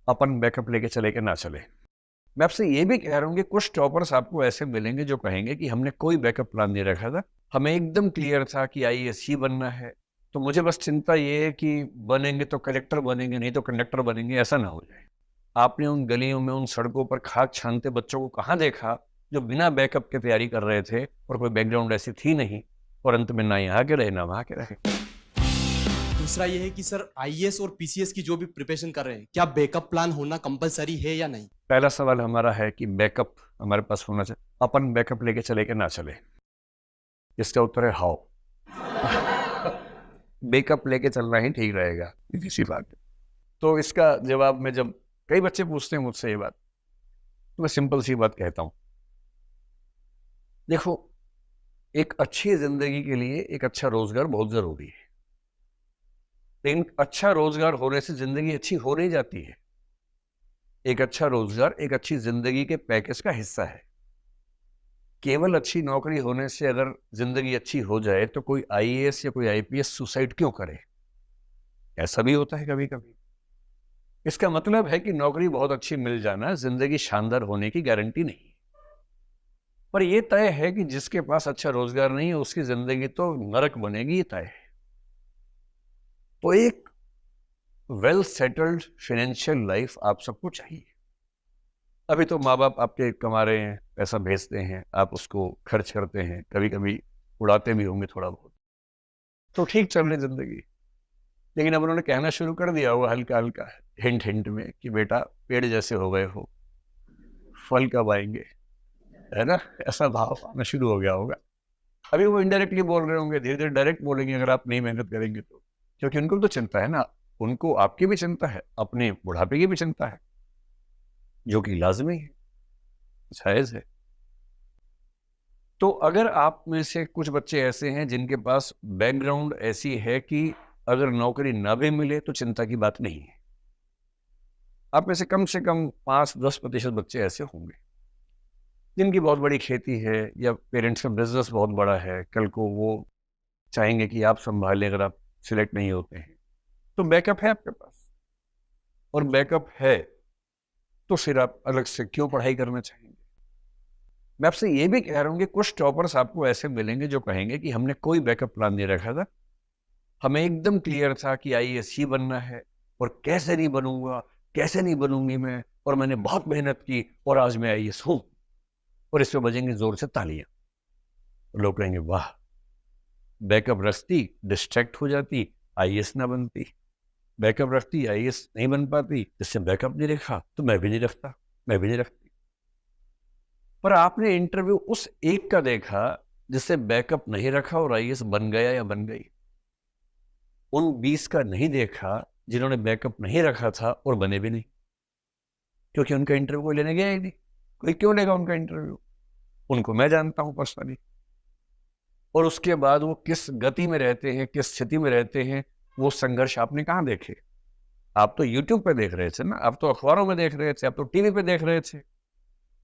अपन backup लेके चले कि ना चले। मैं आपसे ये भी कह रहा हूँ कि कुछ टॉपर्स आपको ऐसे मिलेंगे जो कहेंगे कि हमने कोई बैकअप प्लान नहीं रखा था, हमें एकदम क्लियर था कि आईएएस ही बनना है, तो मुझे बस चिंता ये है कि बनेंगे तो कलेक्टर बनेंगे, नहीं तो कंडक्टर बनेंगे, ऐसा ना हो जाए। आपने उन गलियों में, उन सड़कों पर खाक छानते बच्चों को कहाँ देखा जो बिना बैकअप के तैयारी कर रहे थे और कोई बैकग्राउंड ऐसी थी नहीं, और अंत में ना यहाँ के रहे ना वहाँ के रहे। दूसरा ये है कि सर आईएएस और पीसीएस की जो भी प्रिपरेशन कर रहे हैं, क्या बैकअप प्लान होना कंपलसरी है या नहीं? पहला सवाल हमारा है कि बैकअप हमारे पास होना चाहिए, अपन बैकअप लेके चले कि ना चले। इसका उत्तर है हाउ। बैकअप लेके चलना ही ठीक रहेगा, सीधी सी बात है। तो इसका जवाब में जब कई बच्चे पूछते हैं मुझसे ये बात, तो मैं सिंपल सी बात कहता हूं, देखो, एक अच्छी जिंदगी के लिए एक अच्छा रोजगार बहुत जरूरी है, लेकिन अच्छा रोजगार होने से जिंदगी अच्छी हो नहीं जाती है। एक अच्छा रोजगार एक अच्छी जिंदगी के पैकेज का हिस्सा है। केवल अच्छी नौकरी होने से अगर जिंदगी अच्छी हो जाए तो कोई आईएएस या कोई आईपीएस सुसाइड क्यों करे? ऐसा भी होता है कभी कभी। इसका मतलब है कि नौकरी बहुत अच्छी मिल जाना जिंदगी शानदार होने की गारंटी नहीं। पर यह तय है कि जिसके पास अच्छा रोजगार नहीं है उसकी जिंदगी तो नरक बनेगी, ये तय है। तो एक वेल सेटल्ड फाइनेंशियल लाइफ आप सबको चाहिए। अभी तो माँ बाप आपके कमा रहे हैं, पैसा भेजते हैं, आप उसको खर्च करते हैं, कभी कभी उड़ाते भी होंगे थोड़ा बहुत, तो ठीक चल रही जिंदगी। लेकिन अब उन्होंने कहना शुरू कर दिया होगा हल्का हल्का, हिंट हिंट में, कि बेटा पेड़ जैसे हो गए हो, फल कब आएंगे, है ना? ऐसा भाव आना शुरू हो गया होगा। अभी वो इनडायरेक्टली बोल रहे होंगे, धीरे धीरे डायरेक्ट बोलेंगे अगर आप नहीं मेहनत करेंगे तो, क्योंकि उनको तो चिंता है ना, उनको आपकी भी चिंता है, अपने बुढ़ापे की भी चिंता है, जो कि लाजमी है, जायज है। तो अगर आप में से कुछ बच्चे ऐसे हैं जिनके पास बैकग्राउंड ऐसी है कि अगर नौकरी ना भी मिले तो चिंता की बात नहीं है, आप में से कम 5-10% बच्चे ऐसे होंगे जिनकी बहुत बड़ी खेती है या पेरेंट्स का बिजनेस बहुत बड़ा है, कल को वो चाहेंगे कि आप संभालें अगर आप सिलेक्ट नहीं होते हैं, तो बैकअप है आपके पास। और बैकअप है तो फिर आप अलग से क्यों पढ़ाई करना चाहेंगे? मैं आपसे ये भी कह रहा हूँ कि कुछ टॉपर्स आपको ऐसे मिलेंगे जो कहेंगे कि हमने कोई बैकअप प्लान नहीं रखा था, हमें एकदम क्लियर था कि आईएएस ही बनना है, और कैसे नहीं बनूंगा, कैसे नहीं बनूंगी मैं, और मैंने बहुत मेहनत की और आज मैं आईएएस हूं। और इसमें बजेंगे जोर से तालियां, लोग कहेंगे वाह, बैकअप रखती डिस्ट्रैक्ट हो जाती, आईएएस ना बनती, बैकअप रखती आईएएस नहीं बन पाती, जिससे बैकअप नहीं रखा तो मैं भी नहीं रखता, मैं भी नहीं रखती। पर आपने इंटरव्यू उस एक का देखा जिससे बैकअप नहीं रखा और आईएएस बन गया या बन गई। उन 20 का नहीं देखा जिन्होंने बैकअप नहीं रखा था और बने भी नहीं, क्योंकि उनका इंटरव्यू कोई लेने गया ही नहीं। कोई क्यों लेगा उनका इंटरव्यू? उनको मैं जानता हूं पर्सनली। और उसके बाद वो किस गति में रहते हैं, किस स्थिति में रहते हैं, वो संघर्ष आपने कहां देखे? आप तो यूट्यूब पे देख रहे थे ना, आप तो अखबारों में देख रहे थे, आप तो टीवी पे देख रहे थे।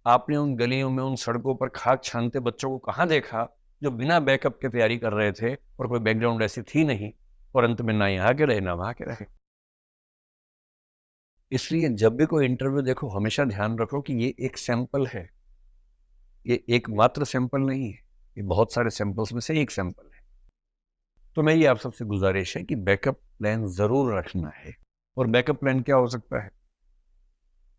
आपने उन गलियों में, उन सड़कों पर खाक छानते बच्चों को कहां देखा जो बिना बैकअप के तैयारी कर रहे थे और कोई बैकग्राउंड ऐसी थी नहीं, और अंत में ना यहाँ के रहे ना वहां के रहे। इसलिए जब भी कोई इंटरव्यू देखो हमेशा ध्यान रखो कि ये एक सैंपल है, ये एकमात्र सैंपल नहीं है, ये बहुत सारे सैंपल्स में से एक सैंपल है। तो मेरी आप सबसे गुजारिश है कि बैकअप प्लान जरूर रखना है। और बैकअप प्लान क्या हो सकता है?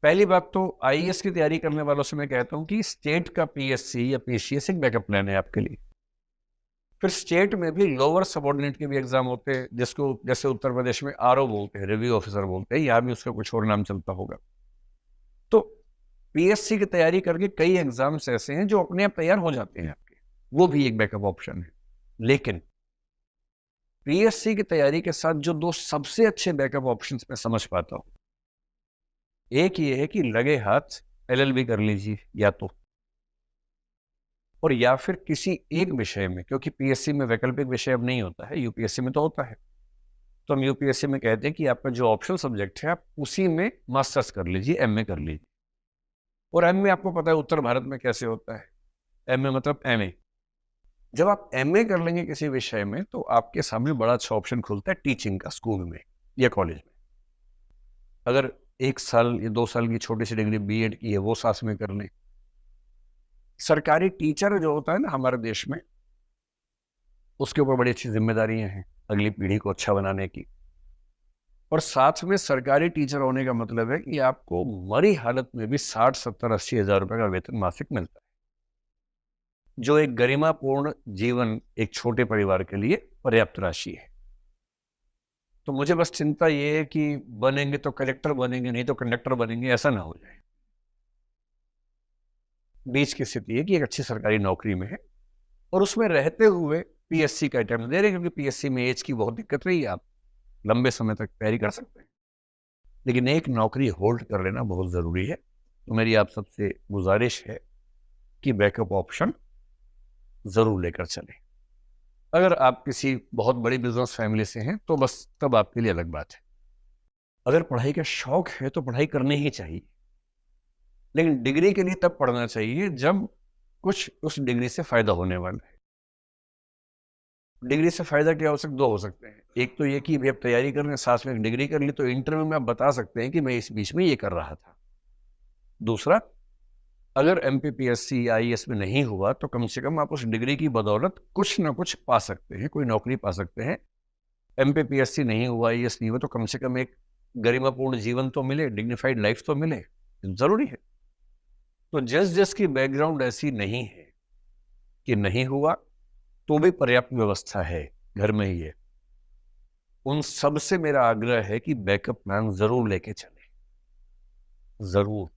पहली बात तो आईएएस की तैयारी करने वालों से मैं कहता हूं कि स्टेट का पीएससी या पीसीएस एक बैकअप प्लान है आपके लिए। फिर स्टेट में भी लोअर सबऑर्डिनेट के भी एग्जाम होते हैं, जिसको जैसे उत्तर प्रदेश में आरओ बोलते हैं, रिव्यू ऑफिसर बोलते हैं, यहाँ भी उसका कुछ और नाम चलता होगा। तो पीएससी की तैयारी करके कई एग्जाम्स ऐसे हैं जो अपने आप तैयार हो जाते हैं आपके, वो भी एक बैकअप ऑप्शन है। लेकिन पीएससी की तैयारी के साथ जो दो सबसे अच्छे बैकअप ऑप्शंस मैं समझ पाता हूं, एक ये है कि लगे हाथ एलएलबी कर लीजिए या तो, और या फिर किसी एक विषय में, क्योंकि पीएससी में वैकल्पिक विषय अब नहीं होता है, यूपीएससी में तो होता है। तो हम यूपीएससी में कहते हैं कि आपका जो ऑप्शनल सब्जेक्ट है आप उसी में मास्टर्स कर लीजिए, एमए कर लीजिए। और एमए आपको पता है उत्तर भारत में कैसे होता है, एमए मतलब एमए। जब आप एमए कर लेंगे किसी विषय में तो आपके सामने बड़ा अच्छा ऑप्शन खुलता है टीचिंग का, स्कूल में या कॉलेज में। अगर 1 साल या 2 साल की छोटी सी डिग्री बीएड की है वो साथ में कर लें। सरकारी टीचर जो होता है ना हमारे देश में, उसके ऊपर बड़ी अच्छी जिम्मेदारियां हैं अगली पीढ़ी को अच्छा बनाने की। और साथ में सरकारी टीचर होने का मतलब है कि आपको मरी हालत में भी 60, 70, 80 हजार रुपए का वेतन मासिक मिलता है, जो एक गरिमापूर्ण जीवन एक छोटे परिवार के लिए पर्याप्त राशि है। तो मुझे बस चिंता ये है कि बनेंगे तो कलेक्टर बनेंगे, नहीं तो कंडक्टर बनेंगे, ऐसा ना हो जाए। बीच की स्थिति है कि एक अच्छी सरकारी नौकरी में है और उसमें रहते हुए पीएससी का अटेम्प्ट दे रहे हैं, क्योंकि पीएससी में एज की बहुत दिक्कत रही है, आप लंबे समय तक तैयारी कर सकते हैं, लेकिन एक नौकरी होल्ड कर लेना बहुत ज़रूरी है। तो मेरी आप सबसे गुजारिश है कि बैकअप ऑप्शन ज़रूर लेकर चलें। अगर आप किसी बहुत बड़ी बिजनेस फैमिली से हैं तो बस तब आपके लिए अलग बात है। अगर पढ़ाई का शौक है तो पढ़ाई करनी ही चाहिए, लेकिन डिग्री के लिए तब पढ़ना चाहिए जब कुछ उस डिग्री से फायदा होने वाला है। डिग्री से फायदा क्या दो हो सकते हैं। एक तो ये कि भाई आप तैयारी कर रहे हैं, साथ में एक डिग्री कर ली, तो इंटरव्यू में आप बता सकते हैं कि मैं इस बीच में ये कर रहा था। दूसरा, अगर एमपीपीएससी या आईएएस में नहीं हुआ तो कम से कम आप उस डिग्री की बदौलत कुछ ना कुछ पा सकते हैं, कोई नौकरी पा सकते हैं। एमपीपीएससी नहीं हुआ, आईएएस नहीं हुआ, तो कम से कम एक गरिमापूर्ण जीवन तो मिले, डिग्निफाइड लाइफ तो मिले, जरूरी है। तो जिस की बैकग्राउंड ऐसी नहीं है कि नहीं हुआ तो भी पर्याप्त व्यवस्था है, घर में ही है, उन सब से मेरा आग्रह है कि बैकअप प्लान जरूर लेके चले, जरूर।